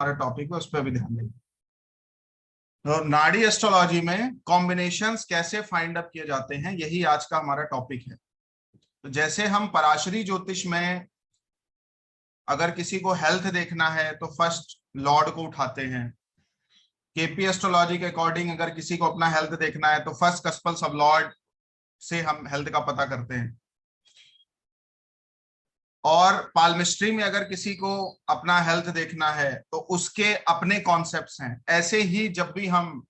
हमारा टॉपिक है उस पर भी ध्यान देंगे। तो नाड़ी एस्ट्रोलॉजी में कॉम्बिनेशंस कैसे फाइंड अप किए जाते हैं, यही आज का हमारा टॉपिक है। तो जैसे हम पराशरी ज्योतिष में अगर किसी को हेल्थ देखना है तो फर्स्ट लॉर्ड को उठाते हैं। केपी एस्ट्रोलॉजी के अकॉर्डिंग अगर किसी को अपना हेल्थ देखना है तो फर्स्ट कस्पल सब लॉर्ड से हम हेल्थ का पता करते हैं। और पाल्मिस्ट्री में अगर किसी को अपना हेल्थ देखना है तो उसके अपने कॉन्सेप्ट्स हैं। ऐसे ही जब भी हम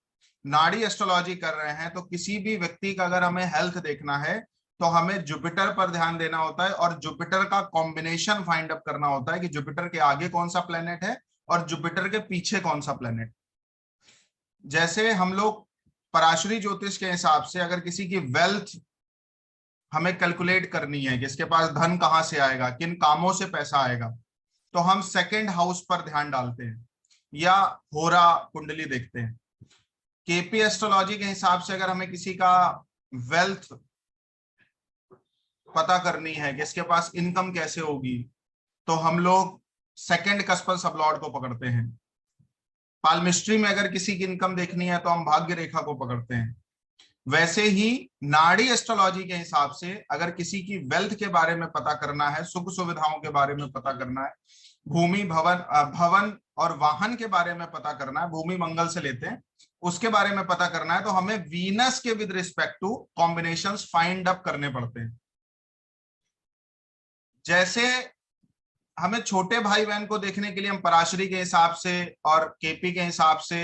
नाड़ी एस्ट्रोलॉजी कर रहे हैं तो किसी भी व्यक्ति का अगर हमें हेल्थ देखना है तो हमें जुपिटर पर ध्यान देना होता है और जुपिटर का कॉम्बिनेशन फाइंड अप करना होता है कि जुपिटर के आगे कौन सा प्लेनेट है और जुपिटर के पीछे कौन सा प्लेनेट। जैसे हम लोग पराशरी ज्योतिष के हिसाब से अगर किसी की वेल्थ हमें कैलकुलेट करनी है कि इसके पास धन कहां से आएगा, किन कामों से पैसा आएगा, तो हम सेकंड हाउस पर ध्यान डालते हैं या होरा कुंडली देखते हैं। केपी एस्ट्रोलॉजी के हिसाब से अगर हमें किसी का वेल्थ पता करनी है कि इसके पास इनकम कैसे होगी, तो हम लोग सेकंड कस्पल सबलॉर्ड को पकड़ते हैं। पाल्मिस्ट्री में अगर किसी की इनकम देखनी है तो हम भाग्य रेखा को पकड़ते हैं। वैसे ही नाड़ी एस्ट्रोलॉजी के हिसाब से अगर किसी की वेल्थ के बारे में पता करना है, सुख सुविधाओं के बारे में पता करना है, भूमि भवन और वाहन के बारे में पता करना है, भूमि मंगल से लेते हैं उसके बारे में पता करना है, तो हमें वीनस के with respect to combinations find up करने पड़ते हैं। जैसे हमें छोटे भाई बहन को देखने के लिए हम पराशरी के हिसाब से और केपी के हिसाब से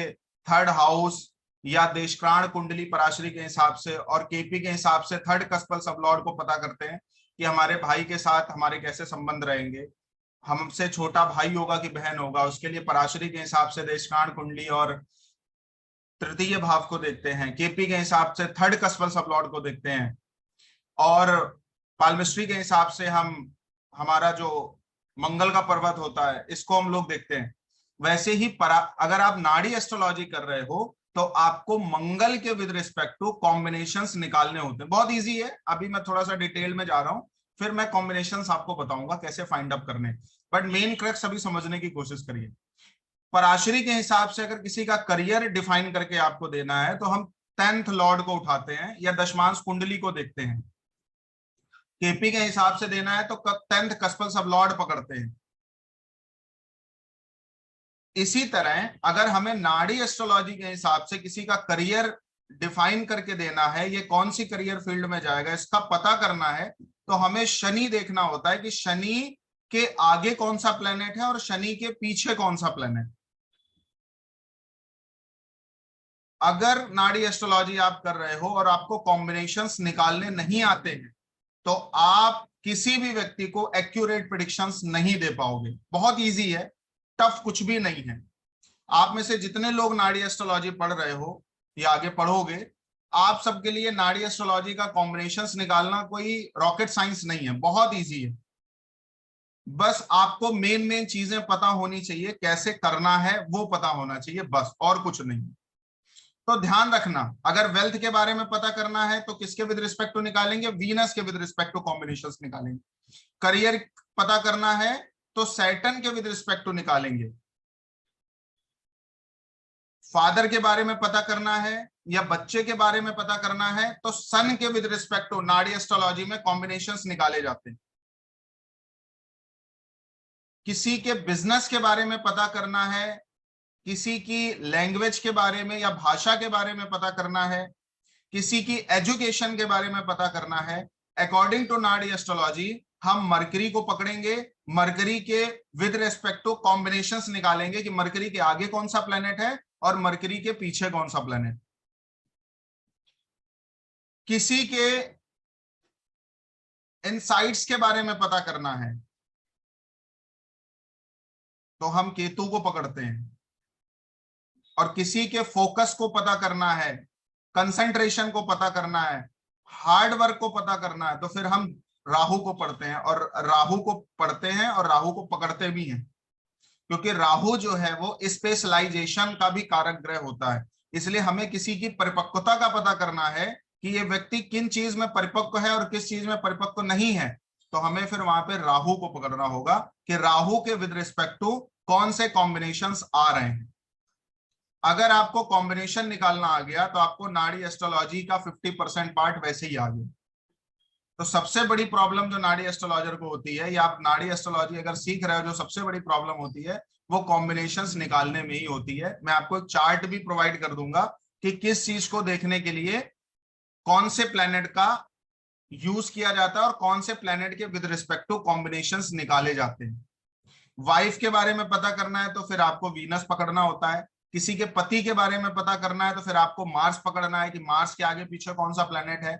थर्ड हाउस या देशक्राण कुंडली पराशरी के हिसाब से और केपी के हिसाब से थर्ड कस्पल सबलॉर्ड को पता करते हैं कि हमारे भाई के साथ हमारे कैसे संबंध रहेंगे, हमसे छोटा भाई होगा कि बहन होगा, उसके लिए पराशरी के हिसाब से देशक्राण कुंडली और तृतीय भाव को देखते हैं। केपी के हिसाब से थर्ड कस्पल सबलॉर्ड को देखते हैं और पाल्मिस्ट्री के हिसाब से हम हमारा जो मंगल का पर्वत होता है इसको हम लोग देखते हैं। वैसे ही अगर आप नाड़ी एस्ट्रोलॉजी कर रहे हो तो आपको मंगल के विद रिस्पेक्ट टू कॉम्बिनेशंस निकालने होते हैं। बहुत इजी है, अभी मैं थोड़ा सा डिटेल में जा रहा हूं, फिर मैं कॉम्बिनेशंस आपको बताऊंगा कैसे फाइंड अप करने, बट मेन क्रक्स अभी समझने की कोशिश करिए। पराशरी के हिसाब से अगर किसी का करियर डिफाइन करके आपको देना है तो हम 10th लॉर्ड को उठाते हैं या दशमांश कुंडली को देखते हैं। केपी के हिसाब से देना है तो 10th कस्पल सब लॉर्ड पकड़ते हैं। इसी तरह अगर हमें नाड़ी एस्ट्रोलॉजी के हिसाब से किसी का करियर डिफाइन करके देना है, ये कौन सी करियर फील्ड में जाएगा इसका पता करना है, तो हमें शनि देखना होता है कि शनि के आगे कौन सा प्लेनेट है और शनि के पीछे कौन सा प्लेनेट। अगर नाड़ी एस्ट्रोलॉजी आप कर रहे हो और आपको कॉम्बिनेशंस निकालने नहीं आते हैं तो आप किसी भी व्यक्ति को एक्यूरेट प्रेडिक्शंस नहीं दे पाओगे। बहुत इजी है, टफ कुछ भी नहीं है। आप में से जितने लोग नाड़ी एस्ट्रोलॉजी पढ़ रहे हो या आगे पढ़ोगे, आप सबके लिए नाड़ी एस्ट्रोलॉजी का कॉम्बिनेशंस निकालना कोई रॉकेट साइंस नहीं है, बहुत इजी है। बस आपको मेन चीजें पता होनी चाहिए, कैसे करना है वो पता होना चाहिए, बस और कुछ नहीं। तो ध्यान रखना, अगर वेल्थ के बारे में पता करना है तो किसके विद रिस्पेक्ट टू निकालेंगे, वीनस के विद रिस्पेक्ट टू कॉम्बिनेशंस निकालेंगे। करियर पता करना है तो सैटर्न के विद रिस्पेक्ट टू निकालेंगे। फादर के बारे में पता करना है या बच्चे के बारे में पता करना है तो सन के विद रिस्पेक्ट टू नाड़ी एस्ट्रोलॉजी में कॉम्बिनेशंस निकाले जाते हैं। किसी के बिजनेस के बारे में पता करना है, किसी की लैंग्वेज के बारे में या भाषा के बारे में पता करना है, किसी की एजुकेशन के बारे में पता करना है, अकॉर्डिंग टू नाड़ी एस्ट्रोलॉजी हम मरकरी को पकड़ेंगे, मरकरी के विद रेस्पेक्ट टू कॉम्बिनेशंस निकालेंगे कि मरकरी के आगे कौन सा प्लेनेट है और मरकरी के पीछे कौन सा प्लेनेट। किसी के इनसाइट्स के बारे में पता करना है तो हम केतु को पकड़ते हैं, और किसी के फोकस को पता करना है, कंसंट्रेशन को पता करना है, हार्ड वर्क को पता करना है तो फिर हम राहु को पढ़ते हैं और राहु को पढ़ते हैं और राहु को पकड़ते भी हैं, क्योंकि राहु जो है वो स्पेशलाइजेशन का भी कारक ग्रह होता है। इसलिए हमें किसी की परिपक्वता का पता करना है कि ये व्यक्ति किन चीज में परिपक्व है और किस चीज में परिपक्व नहीं है, तो हमें फिर वहां पे राहु को पकड़ना होगा कि राहु के विद रिस्पेक्ट टू कौन से कॉम्बिनेशंस आ रहे हैं। अगर आपको कॉम्बिनेशन निकालना आ गया तो आपको नाड़ी एस्ट्रोलॉजी का 50% पार्ट वैसे ही आ गया। तो सबसे बड़ी प्रॉब्लम जो नाड़ी एस्ट्रोलॉजर को होती है, या आप नाड़ी एस्ट्रोलॉजी अगर सीख रहे हो, जो सबसे बड़ी प्रॉब्लम होती है वो कॉम्बिनेशंस निकालने में ही होती है। मैं आपको एक चार्ट भी प्रोवाइड कर दूंगा कि किस चीज को देखने के लिए कौन से प्लेनेट का यूज किया जाता है और कौन से प्लेनेट के विद रिस्पेक्ट टू कॉम्बिनेशंस निकाले जाते हैं। वाइफ के बारे में पता करना है तो फिर आपको वीनस पकड़ना होता है। किसी के पति के बारे में पता करना है तो फिर आपको मार्स पकड़ना है कि मार्स के आगे पीछे कौन सा प्लेनेट है।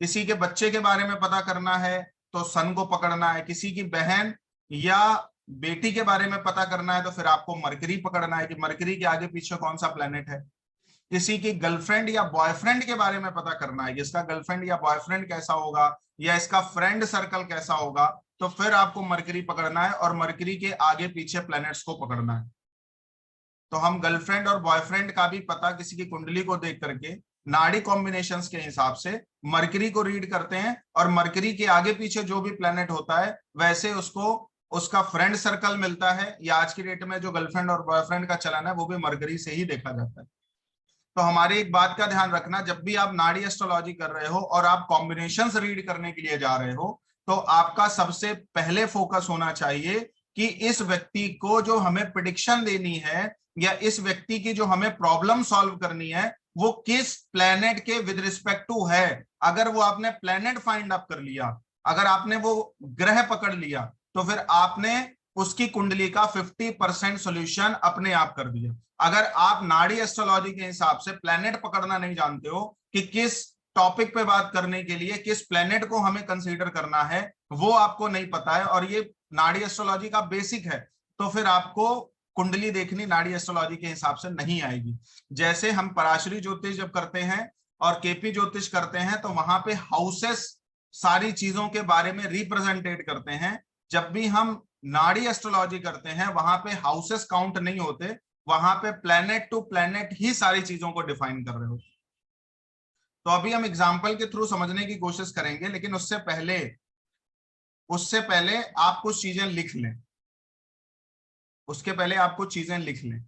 किसी के बच्चे के बारे में पता करना है तो सन को पकड़ना है। किसी की बहन या बेटी के बारे में पता करना है तो फिर आपको मरकरी पकड़ना है कि मरकरी के आगे पीछे कौन सा प्लेनेट है। किसी की गर्लफ्रेंड या बॉयफ्रेंड के बारे में पता करना है कि इसका गर्लफ्रेंड या बॉयफ्रेंड कैसा होगा या इसका फ्रेंड सर्कल कैसा होगा, तो फिर आपको मरकरी पकड़ना है और मरकरी के आगे पीछे प्लैनेट्स को पकड़ना है। तो हम गर्लफ्रेंड और बॉयफ्रेंड का भी पता किसी की कुंडली को देख करके नाड़ी कॉम्बिनेशंस के हिसाब से मरकरी को रीड करते हैं, और मरकरी के आगे पीछे जो भी प्लैनेट होता है वैसे उसको उसका फ्रेंड सर्कल मिलता है, या आज की डेट में जो गर्लफ्रेंड और बॉयफ्रेंड का चलन है वो भी मरकरी से ही देखा जाता है। तो हमारी एक बात का ध्यान रखना, जब भी आप नाड़ी एस्ट्रोलॉजी कर रहे हो और आप कॉम्बिनेशंस रीड करने के लिए जा रहे हो, तो आपका सबसे पहले फोकस होना चाहिए कि इस व्यक्ति को जो हमें प्रेडिक्शन देनी है या इस व्यक्ति की जो हमें प्रॉब्लम सॉल्व करनी है वो किस प्लेनेट के विद रिस्पेक्ट टू है। अगर वो आपने प्लेनेट फाइंड अप कर लिया, अगर आपने वो ग्रह पकड़ लिया, तो फिर आपने उसकी कुंडली का 50% सॉल्यूशन अपने आप कर दिया। अगर आप नाड़ी एस्ट्रोलॉजी के हिसाब से प्लेनेट पकड़ना नहीं जानते हो कि किस टॉपिक पे बात करने के लिए किस प्लेनेट को हमें कंसीडर करना है, वो आपको नहीं पता है और ये नाड़ी एस्ट्रोलॉजी का बेसिक है, तो फिर आपको कुंडली देखनी नाड़ी एस्ट्रोलॉजी के हिसाब से नहीं आएगी। जैसे हम पराशरी ज्योतिष जब करते हैं और केपी ज्योतिष करते हैं तो वहां पे हाउसेस सारी चीजों के बारे में रिप्रेजेंटेट करते हैं। जब भी हम नाड़ी एस्ट्रोलॉजी करते हैं वहां पे हाउसेस काउंट नहीं होते, वहां पे प्लेनेट टू प्लेनेट ही सारी चीजों को डिफाइन कर रहे हो। तो अभी हम एग्जाम्पल के थ्रू समझने की कोशिश करेंगे, लेकिन उससे पहले आप कुछ चीजें लिख लें। उसके पहले आप कुछ चीजें लिख लें।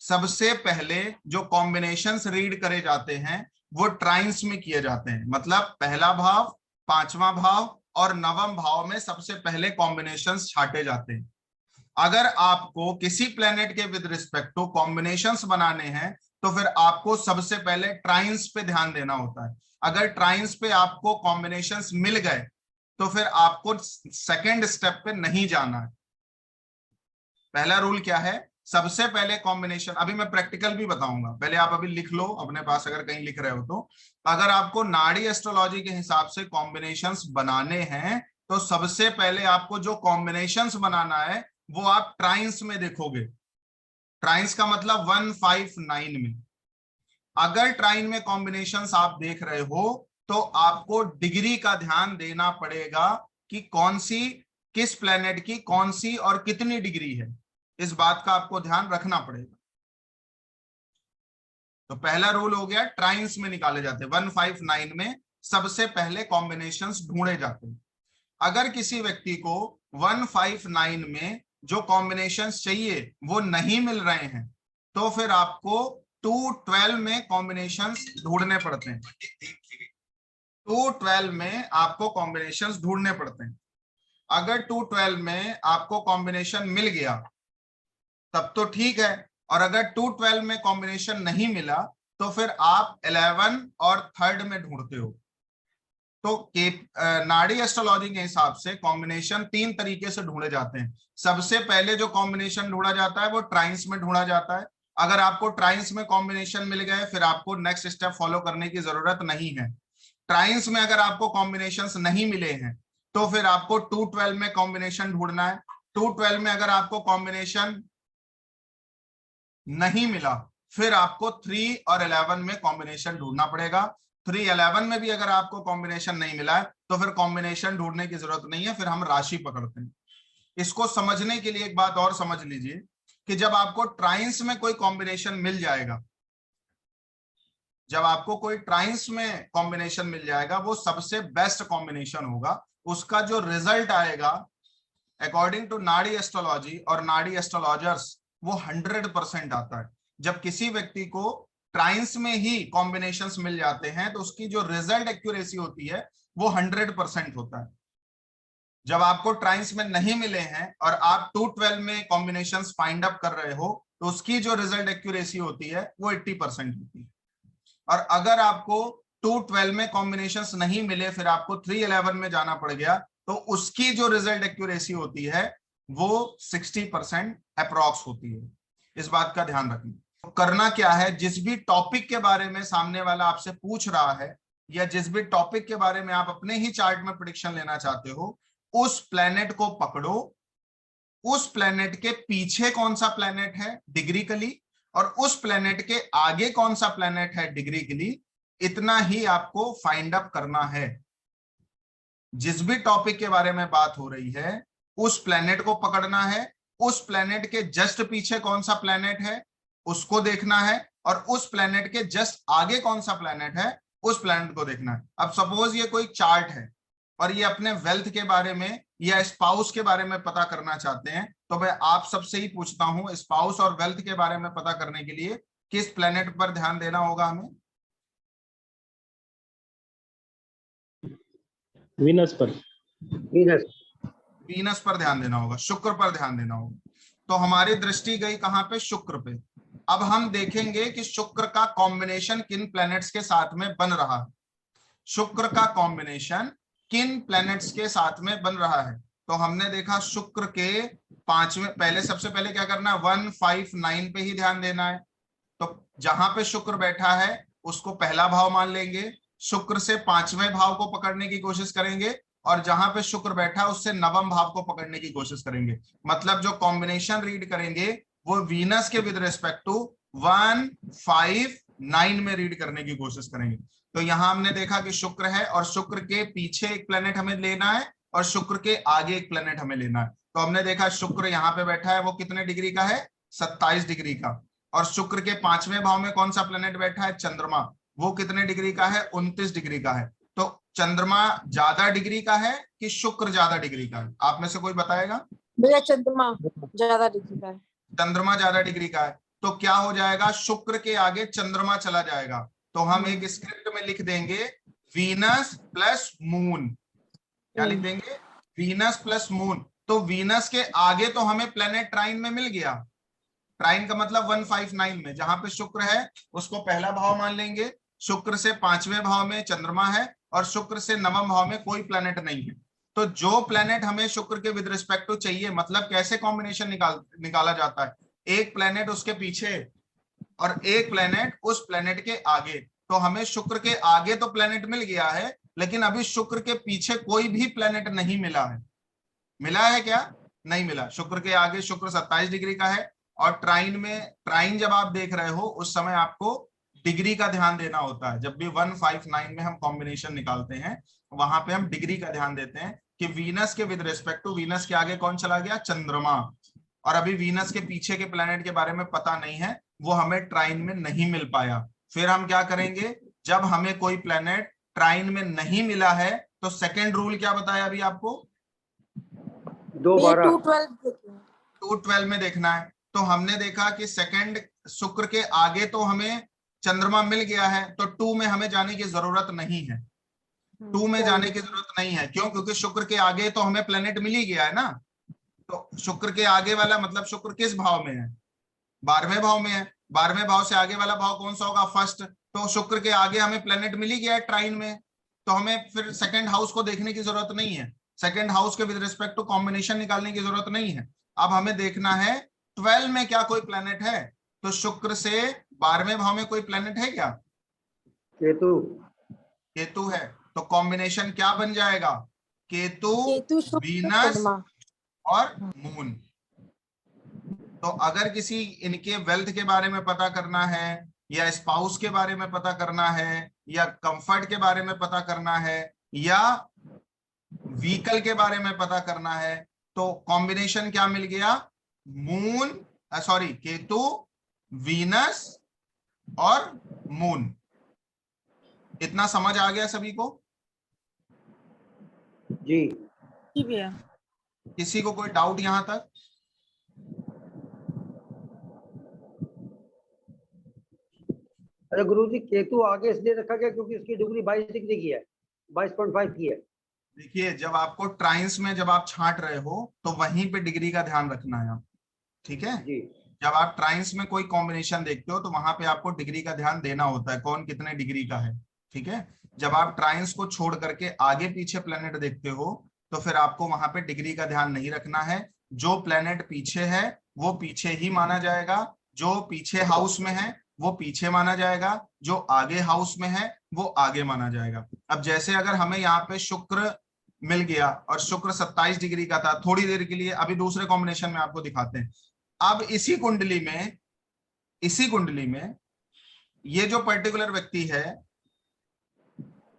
सबसे पहले जो कॉम्बिनेशंस रीड करे जाते हैं वो ट्राइन्स में किए जाते हैं, मतलब पहला भाव, पांचवा भाव और नवम भाव में सबसे पहले कॉम्बिनेशंस छाटे जाते हैं। अगर आपको किसी प्लेनेट के विद रिस्पेक्ट टू कॉम्बिनेशंस बनाने हैं तो फिर आपको सबसे पहले ट्राइन्स पे ध्यान देना होता है। अगर ट्राइन्स पे आपको कॉम्बिनेशंस मिल गए तो फिर आपको सेकेंड स्टेप पे नहीं जाना है। पहला रूल क्या है, सबसे पहले कॉम्बिनेशन, अभी मैं प्रैक्टिकल भी बताऊंगा, पहले आप अभी लिख लो अपने पास अगर कहीं लिख रहे हो तो। अगर आपको नाड़ी एस्ट्रोलॉजी के हिसाब से कॉम्बिनेशंस बनाने हैं तो सबसे पहले आपको जो कॉम्बिनेशंस बनाना है वो आप ट्राइन्स में देखोगे। ट्राइन्स का मतलब 159 में। अगर ट्राइन में कॉम्बिनेशंस आप देख रहे हो तो आपको डिग्री का ध्यान देना पड़ेगा कि कौन सी, किस प्लेनेट की कौन सी और कितनी डिग्री है, इस बात का आपको ध्यान रखना पड़ेगा। तो पहला रूल हो गया, ट्राइन्स में निकाले जाते हैं, 159 में सबसे पहले कॉम्बिनेशंस ढूंढे जाते हैं। अगर किसी व्यक्ति को 159 में जो कॉम्बिनेशंस चाहिए वो नहीं मिल रहे हैं तो फिर आपको 212 में कॉम्बिनेशंस ढूंढने पड़ते हैं। 212 में आपको कॉम्बिनेशंस ढूंढने पड़ते हैं। अगर 212 में आपको कॉम्बिनेशन मिल गया तब तो ठीक है, और अगर 212 में कॉम्बिनेशन नहीं मिला तो फिर आप 11 और 3rd में ढूंढते हो। तो नाड़ी एस्ट्रोलॉजी के हिसाब से कॉम्बिनेशन 3 तरीके से ढूंढे जाते हैं। सबसे पहले जो कॉम्बिनेशन ढूंढा जाता है वो ट्राइन्स में ढूंढा जाता है। अगर आपको ट्राइन्स में कॉम्बिनेशन मिल गए फिर आपको नेक्स्ट स्टेप फॉलो करने की जरूरत नहीं है। ट्राइन्स में अगर आपको कॉम्बिनेशंस नहीं मिले हैं तो फिर आपको 212 में कॉम्बिनेशन ढूंढना है। 212 में अगर आपको कॉम्बिनेशन नहीं मिला फिर आपको 3 और 11 में कॉम्बिनेशन ढूंढना पड़ेगा। 3-11 में भी अगर आपको कॉम्बिनेशन नहीं मिला है तो फिर कॉम्बिनेशन ढूंढने की जरूरत नहीं है, फिर हम राशि पकड़ते हैं। इसको समझने के लिए एक बात और समझ लीजिए कि जब आपको ट्राइन्स में कोई कॉम्बिनेशन मिल जाएगा, जब आपको कोई ट्राइन्स में कॉम्बिनेशन मिल जाएगा वो सबसे बेस्ट कॉम्बिनेशन होगा। उसका जो रिजल्ट आएगा अकॉर्डिंग टू नाड़ी एस्ट्रोलॉजी और नाड़ी एस्ट्रोलॉजर्स वो 100% आता है। जब किसी व्यक्ति को ट्राइंस में ही कॉम्बिनेशंस मिल जाते हैं तो उसकी जो रिजल्ट एक्यूरेसी होती है वो 100% होता है। जब आपको ट्राइंस में नहीं मिले हैं और आप 212 में कॉम्बिनेशंस फाइंड अप कर रहे हो तो उसकी जो रिजल्ट एक्यूरेसी होती है वो 80% होती है। और अगर आपको 212 में कॉम्बिनेशंस नहीं मिले, फिर आपको 311 में जाना पड़ गया, तो उसकी जो रिजल्ट एक्यूरेसी होती है वो 60% अप्रॉक्स होती है। इस बात का ध्यान रखना। तो करना क्या है, जिस भी टॉपिक के बारे में सामने वाला आपसे पूछ रहा है या जिस भी टॉपिक के बारे में आप अपने ही चार्ट में प्रेडिक्शन लेना चाहते हो, उस प्लेनेट को पकड़ो, उस प्लेनेट के पीछे कौन सा प्लेनेट है डिग्रिकली और उस प्लेनेट के आगे कौन सा प्लेनेट है डिग्रिकली, इतना ही आपको फाइंड अप करना है। जिस भी टॉपिक के बारे में बात हो रही है उस प्लेनेट को पकड़ना है, उस प्लेनेट के जस्ट पीछे कौन सा प्लेनेट है उसको देखना है और उस प्लेनेट के जस्ट आगे कौन सा प्लेनेट है उस प्लेनेट को देखना है। अब सपोज ये कोई चार्ट है और ये अपने वेल्थ के बारे में या स्पाउस के बारे में पता करना चाहते हैं, तो मैं आप सबसे ही पूछता हूं स्पाउस और वेल्थ के बारे में पता करने के लिए किस प्लेनेट पर ध्यान देना होगा हमें? वीनस पर। वीनस पर ध्यान देना होगा, शुक्र पर ध्यान देना होगा। तो हमारी दृष्टि गई कहां पे? शुक्र पे। अब हम देखेंगे कि शुक्र का कॉम्बिनेशन किन प्लैनेट्स के साथ में बन रहा है। शुक्र का कॉम्बिनेशन किन प्लैनेट्स के साथ में बन रहा है? तो हमने देखा शुक्र के पांचवें, पहले सबसे पहले क्या करना है, 1, 5, 9 पे ही ध्यान देना है। तो जहां पे शुक्र बैठा है उसको पहला भाव मान लेंगे, शुक्र से पांचवें भाव को पकड़ने की कोशिश करेंगे और जहां पे शुक्र बैठा है उससे नवम भाव को पकड़ने की कोशिश करेंगे। मतलब जो कॉम्बिनेशन रीड करेंगे वो वीनस के विद रिस्पेक्ट टू 1, 5, 9 में रीड करने की कोशिश करेंगे। तो यहां हमने देखा कि शुक्र है और शुक्र के पीछे एक प्लेनेट हमें लेना है और शुक्र के आगे एक प्लेनेट हमें लेना है। तो हमने देखा शुक्र यहाँ पे बैठा है, वो कितने डिग्री का है? 27 डिग्री का। और शुक्र के पांचवें भाव में कौन सा प्लेनेट बैठा है? चंद्रमा। वो कितने डिग्री का है? 29 डिग्री का है। तो चंद्रमा ज्यादा डिग्री का है कि शुक्र ज्यादा डिग्री का है? आप में से कोई बताएगा? भैया चंद्रमा ज्यादा डिग्री का है। चंद्रमा ज्यादा डिग्री का है। तो क्या हो जाएगा? शुक्र के आगे चंद्रमा चला जाएगा। तो हम एक स्क्रिप्ट में लिख देंगे वीनस प्लस मून। क्या लिख देंगे? Venus plus moon. तो वीनस के आगे तो हमें प्लेनेट ट्राइन में मिल गया। ट्राइन का मतलब 159 में जहां पे शुक्र है उसको पहला भाव मान लेंगे, शुक्र से पांचवें भाव में चंद्रमा है और शुक्र से नवम भाव में कोई प्लेनेट नहीं है। तो जो प्लेनेट हमें शुक्र के विद रिस्पेक्ट टू चाहिए, मतलब कैसे कॉम्बिनेशन निकाला जाता है, एक प्लेनेट उसके पीछे और एक प्लेनेट उस प्लेनेट के आगे। तो हमें शुक्र के आगे तो प्लेनेट मिल गया है लेकिन अभी शुक्र के पीछे कोई भी प्लेनेट नहीं मिला है। मिला है क्या? नहीं मिला। शुक्र के आगे शुक्र 27 डिग्री का है और ट्राइन में, ट्राइन जब आप देख रहे हो उस समय आपको डिग्री का ध्यान देना होता है। जब भी 159 में हम कॉम्बिनेशन निकालते हैं वहां पे हम डिग्री का ध्यान देते हैं कि वीनस के विद रिस्पेक्ट टू वीनस के आगे कौन चला गया? चंद्रमा। और अभी वीनस के पीछे के प्लेनेट के बारे में पता नहीं है, वो हमें ट्राइन में नहीं मिल पाया। फिर हम क्या करेंगे, जब हमें कोई प्लेनेट ट्राइन में नहीं मिला है तो सेकेंड रूल क्या बताया अभी आपको? 212 में देखना है। तो हमने देखा कि सेकंड शुक्र के आगे तो हमें चंद्रमा मिल गया है, तो 2 में हमें जाने की जरूरत नहीं है। 2 में जाने की जरूरत नहीं है। क्यों? क्योंकि शुक्र के आगे तो हमें प्लेनेट मिल ही गया है ना। तो शुक्र के आगे वाला मतलब शुक्र किस भाव में है? 12वें भाव में है। 12वें भाव से आगे वाला भाव कौन सा होगा? फर्स्ट। तो शुक्र के आगे हमें प्लेनेट मिल ही गया है ट्राइन में, तो हमें फिर सेकंड हाउस को देखने की जरूरत नहीं है। सेकंड हाउस के विद रिस्पेक्ट टू कॉम्बिनेशन निकालने की जरूरत नहीं है। अब हमें देखना है 12 में क्या कोई प्लेनेट है। तो शुक्र से 12वें भाव में कोई प्लेनेट है क्या? केतु। केतु है। तो कॉम्बिनेशन क्या बन जाएगा? केतु, वीनस और मून। तो अगर किसी इनके वेल्थ के बारे में पता करना है या स्पाउस के बारे में पता करना है या कंफर्ट के बारे में पता करना है या व्हीकल के बारे में पता करना है, तो कॉम्बिनेशन क्या मिल गया? मून, सॉरी, केतु, वीनस और मून। इतना समझ आ गया सभी को? जी भैया। किसी को कोई डाउट यहां तक? अरे गुरुजी केतु आगे इसलिए रखा गया क्योंकि इसकी डिग्री 22 डिग्री की है, 22.5 की है। देखिए, जब आपको ट्राइंस में जब आप छांट रहे हो तो वहीं पे डिग्री का ध्यान रखना है आप, ठीक है। जी जब आप ट्राइंस में कोई कॉम्बिनेशन देखते हो तो वहां पे आपको डिग्री का ध्यान देना होता है, कौन कितने डिग्री का है, ठीक है। जब आप ट्राइंस को छोड़ करके आगे पीछे प्लेनेट देखते हो तो फिर आपको वहां पे डिग्री का ध्यान नहीं रखना है। जो प्लेनेट पीछे है वो पीछे ही माना जाएगा, जो पीछे हाउस में है वो पीछे माना जाएगा, जो आगे हाउस में है वो आगे माना जाएगा। अब जैसे अगर हमें यहाँ पे शुक्र मिल गया और शुक्र 27 डिग्री का था थोड़ी देर के लिए, अभी दूसरे कॉम्बिनेशन में आपको दिखाते हैं। अब इसी कुंडली में ये जो पर्टिकुलर व्यक्ति है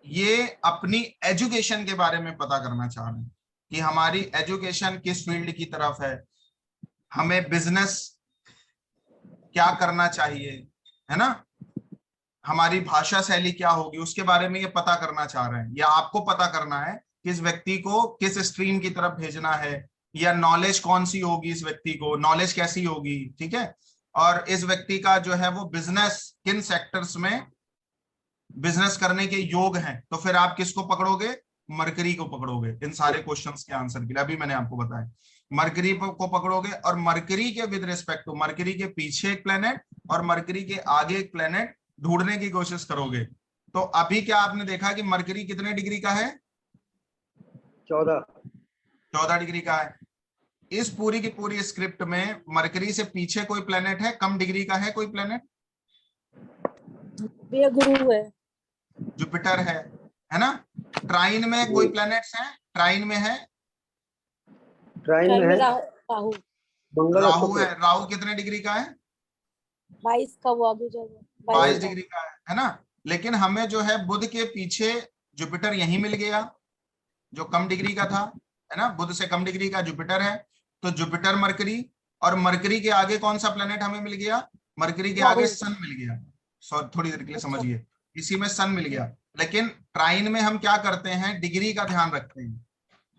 ये अपनी एजुकेशन के बारे में पता करना चाह रहे हैं कि हमारी एजुकेशन किस फील्ड की तरफ है, हमें बिजनेस क्या करना चाहिए, है ना, हमारी भाषा शैली क्या होगी, उसके बारे में ये पता करना चाह रहे हैं। या आपको पता करना है कि इस व्यक्ति को किस स्ट्रीम की तरफ भेजना है, या नॉलेज कौन सी होगी, इस व्यक्ति को नॉलेज कैसी होगी, ठीक है। और इस व्यक्ति का जो है वो बिजनेस किन सेक्टर्स में बिजनेस करने के योग हैं, तो फिर आप किसको पकड़ोगे? मरकरी को पकड़ोगे इन सारे क्वेश्चंस के आंसर के लिए। अभी मैंने आपको बताया मरकरी को पकड़ोगे, और मरकरी के विद रिस्पेक्ट टू मरकरी के पीछे एक प्लेनेट और मरकरी के आगे एक प्लेनेट ढूंढने की कोशिश करोगे। तो अभी क्या आपने देखा कि मरकरी कितने डिग्री का है? 14 डिग्री का है। इस पूरी की पूरी स्क्रिप्ट में मरकरी से पीछे कोई प्लेनेट है कम डिग्री का है? कोई प्लेनेट? ये गुरु है। जुपिटर है ना। ट्राइन में कोई प्लैनेट्स हैं? ट्राइन में है, ट्राइन में है राहु। मंगल और राहु शुक्र। है। राहु कितने डिग्री का है? 22 का, वो आगे जाएगा 22 डिग्री का है ना। लेकिन हमें जो है बुध के पीछे जुपिटर यही मिल गया जो कम डिग्री का था, है ना। बुध से कम डिग्री का जुपिटर है, तो जुपिटर मरकरी, और मरकरी के आगे कौन सा प्लेनेट हमें मिल गया? मरकरी के आगे सन मिल गया। थोड़ी देर के लिए समझिए, इसी में सन मिल गया। लेकिन ट्राइन में हम क्या करते हैं? डिग्री का ध्यान रखते हैं।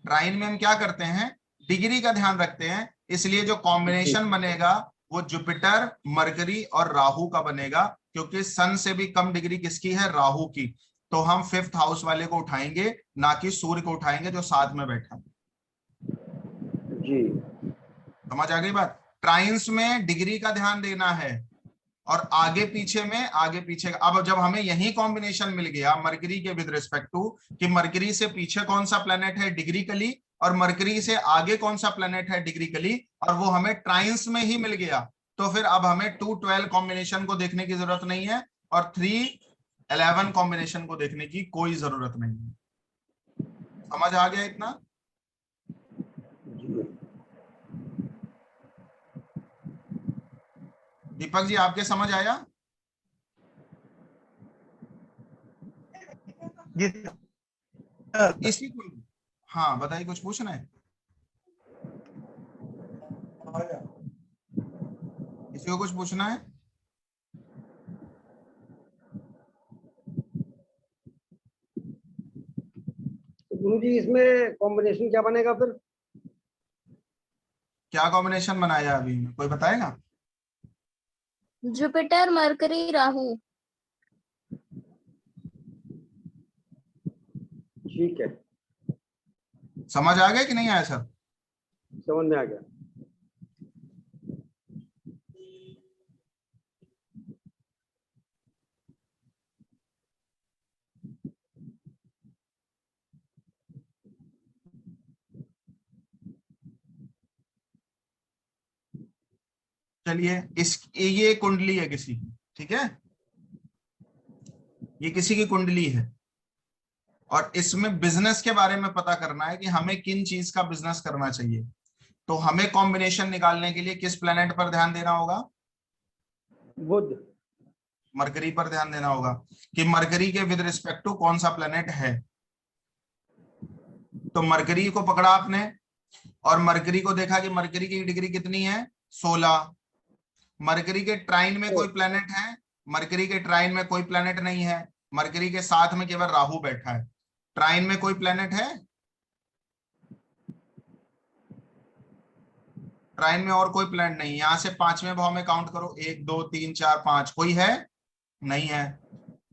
ट्राइन में हम क्या करते हैं? डिग्री का ध्यान रखते हैं। इसलिए जो कॉम्बिनेशन बनेगा वो जुपिटर, मरकरी और राहु का बनेगा, क्योंकि सन से भी कम डिग्री किसकी है? राहु की। तो हम 5th हाउस वाले को उठाएंगे, ना कि सूर्य को उठाएंगे जो साथ में बैठा है। जी समझ आ गई बात? ट्राइंस में डिग्री का ध्यान देना है, और आगे पीछे में आगे पीछे। अब जब हमें यही कॉम्बिनेशन मिल गया मरकरी के विद रिस्पेक्ट टू कि मरकरी से पीछे कौन सा प्लेनेट है डिग्रीकली, और मरकरी से आगे कौन सा प्लेनेट है डिग्रीकली, और वो हमें ट्राइंस में ही मिल गया, तो फिर अब हमें 212 कॉम्बिनेशन को देखने की जरूरत नहीं है और 311 कॉम्बिनेशन को देखने की कोई जरूरत नहीं है। समझ आ गया इतना? दीपक जी आपके समझ आया? इसी को, हाँ बताइए, कुछ पूछना है? किसी को कुछ पूछना है? गुरु जी इसमें कॉम्बिनेशन क्या बनेगा फिर? क्या कॉम्बिनेशन बनाया अभी में कोई बताएगा? Jupiter mercury Rahu. ठीक है, समझ आ गया कि नहीं आया सर? समझ में आ गया। चलिए, ये कुंडली है किसी की, ठीक है, ये किसी की कुंडली है, और इसमें बिजनेस के बारे में पता करना है कि हमें किन चीज का बिजनेस करना चाहिए। तो हमें कॉम्बिनेशन निकालने के लिए किस प्लेनेट पर ध्यान देना होगा? बुध। मरकरी पर ध्यान देना होगा कि मरकरी के विद रिस्पेक्ट टू कौन सा प्लेनेट है। तो मरकरी को पकड़ा आपने, और मरकरी को देखा कि मरकरी की डिग्री कितनी है? 16। मरकरी के ट्राइन में कोई प्लेनेट है? मरकरी के ट्राइन में कोई प्लेनेट नहीं है, मरकरी के साथ में केवल राहु बैठा है। ट्राइन में कोई प्लेनेट है? ट्राइन में और कोई प्लैनेट नहीं। यहाँ से पांचवें भाव में काउंट करो, 1 2 3 4 5, कोई है? नहीं है।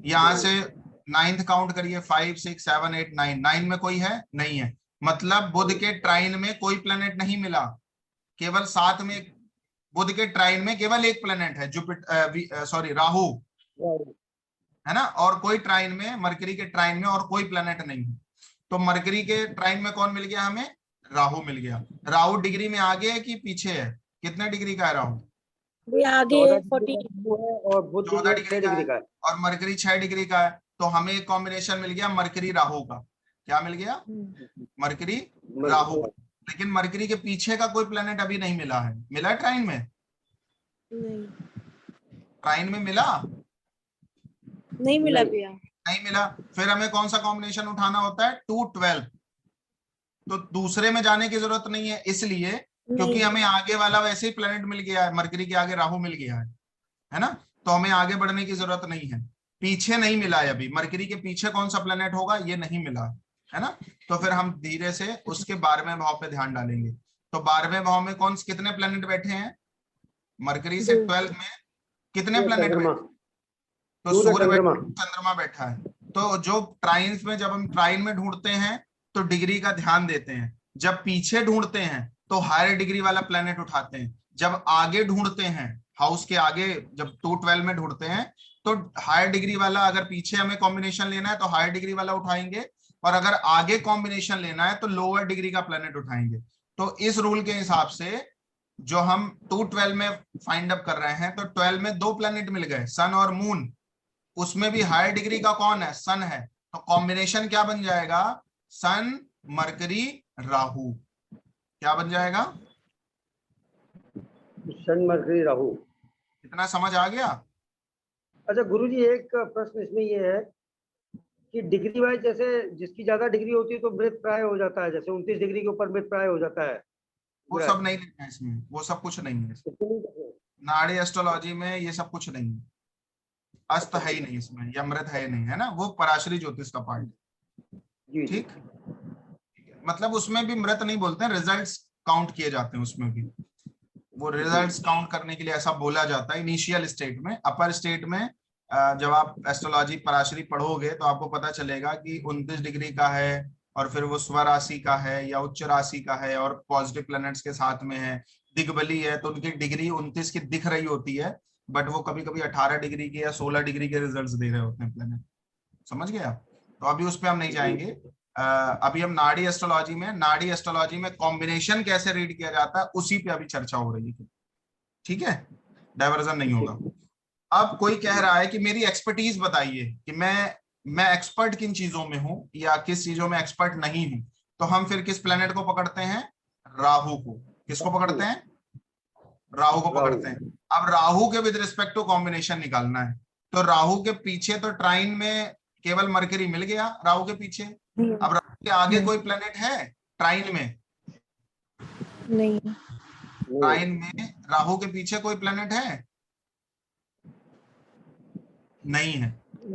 यहाँ से नाइन्थ काउंट करिए, 5 6 7 8 9, 9 में कोई है? नहीं है। मतलब बुध के ट्राइन में कोई प्लैनेट नहीं मिला, केवल 7 में बुध के ट्राइन में केवल एक प्लैनेट है, जुपिटर, सॉरी राहु, है ना। और कोई ट्राइन में, मरकरी के ट्राइन में और कोई प्लैनेट नहीं है। तो मरकरी के ट्राइन में कौन मिल गया हमें? राहु मिल गया। राहु डिग्री में आगे है कि पीछे है? कितने डिग्री का है राहु? ये आगे 40 है और बुध 14 6 डिग्री का है और मरकरी 6 डिग्री का है। तो हमें एक कॉम्बिनेशन मिल गया मरकरी राहु का। क्या मिल गया? मरकरी राहु। लेकिन मरकरी के पीछे का कोई प्लेनेट अभी नहीं मिला है। मिला है ट्राइन में? नहीं, ट्राइन में मिला? नहीं मिला भैया। नहीं मिला। फिर हमें कौन सा कॉम्बिनेशन उठाना होता है? 2 12। तो दूसरे में जाने की जरूरत नहीं है, इसलिए क्योंकि हमें आगे वाला वैसे ही प्लेनेट मिल गया है, मरकरी के आगे राहु मिल गया है ना। तो हमें आगे बढ़ने की जरूरत नहीं है। पीछे नहीं मिला है अभी, मरकरी के पीछे कौन सा प्लेनेट होगा ये नहीं मिला है ना। तो फिर हम धीरे से उसके 12वें भाव पे ध्यान डालेंगे। तो 12वें भाव में कितने प्लेनेट बैठे हैं? मरकरी से 12 में कितने प्लेनेट बैठे? तो सूर्य, चंद्रमा बैठा है। तो जो ट्राइन्स में, जब हम ट्राइन में ढूंढते हैं तो डिग्री का ध्यान देते हैं, जब पीछे ढूंढते हैं तो हायर डिग्री वाला प्लेनेट उठाते हैं, जब आगे ढूंढते हैं हाउस के आगे, जब 2 12 में ढूंढते हैं तो हायर डिग्री वाला, अगर पीछे हमें कॉम्बिनेशन लेना है तो हायर डिग्री वाला उठाएंगे, और अगर आगे कॉम्बिनेशन लेना है तो लोअर डिग्री का प्लेनेट उठाएंगे। तो इस रूल के हिसाब से जो हम 2 12 में फाइंड अप कर रहे हैं, तो 12 में 2 प्लेनेट मिल गए, सन और मून। उसमें भी हायर डिग्री का कौन है? सन है। तो कॉम्बिनेशन क्या बन जाएगा? सन मरकरी राहु। क्या बन जाएगा? सन मरकरी राहु। इतना समझ आ गया? अच्छा गुरुजी, एक प्रश्न इसमें ये है कि डिग्री वाइज, जैसे जिसकी ज्यादा डिग्री होती है तो मृत प्राय हो जाता है, जैसे 29 डिग्री के ऊपर मृत प्राय हो जाता है। वो सब नहीं लिखना है इसमें, वो सब कुछ नहीं है इसमें। नाड़ी एस्ट्रोलॉजी में ये सब कुछ नहीं है। अस्त है ही नहीं इसमें, या मृत है ही नहीं, है ना। वो पराशरी ज्योतिष का पार्ट है। ठीक, मतलब उसमें भी मृत नहीं बोलते हैं, रिजल्ट्स काउंट किए जाते हैं उसमें भी। वो रिजल्ट्स काउंट करने के लिए ऐसा बोला जाता है इनिशियल स्टेट में। अपर स्टेट में जब आप एस्ट्रोलॉजी पराशरी पढ़ोगे तो आपको पता चलेगा कि 29 डिग्री का है, और फिर वो स्व राशि का है या उच्च राशि का है, और पॉजिटिव प्लैनेट्स के साथ में है, दिग्बली है, तो उनकी डिग्री 29 की दिख रही होती है, बट वो कभी कभी 18 डिग्री के या 16 डिग्री के रिजल्ट्स दे रहे होते हैं प्लैनेट। समझ गया? तो अभी उस पर हम नहीं जाएंगे। अभी हम नाड़ी एस्ट्रोलॉजी में कॉम्बिनेशन कैसे रीड किया जाता है उसी पे अभी चर्चा हो रही है। ठीक है, डाइवर्जन नहीं होगा। अब कोई कह रहा है कि मेरी एक्सपर्टीज बताइए कि मैं एक्सपर्ट किन चीजों में हूं या किस चीजों में एक्सपर्ट नहीं हूं। तो हम फिर किस प्लेनेट को पकड़ते हैं? राहु को। किसको पकड़ते हैं? राहु को पकड़ते हैं। अब राहु के विद रिस्पेक्ट टू कॉम्बिनेशन निकालना है। तो राहु के पीछे तो ट्राइन में केवल मरकरी मिल गया राहु के पीछे। अब राहु के आगे कोई प्लेनेट है ट्राइन में? नहीं। ट्राइन में राहु के पीछे कोई प्लेनेट है? नहीं है।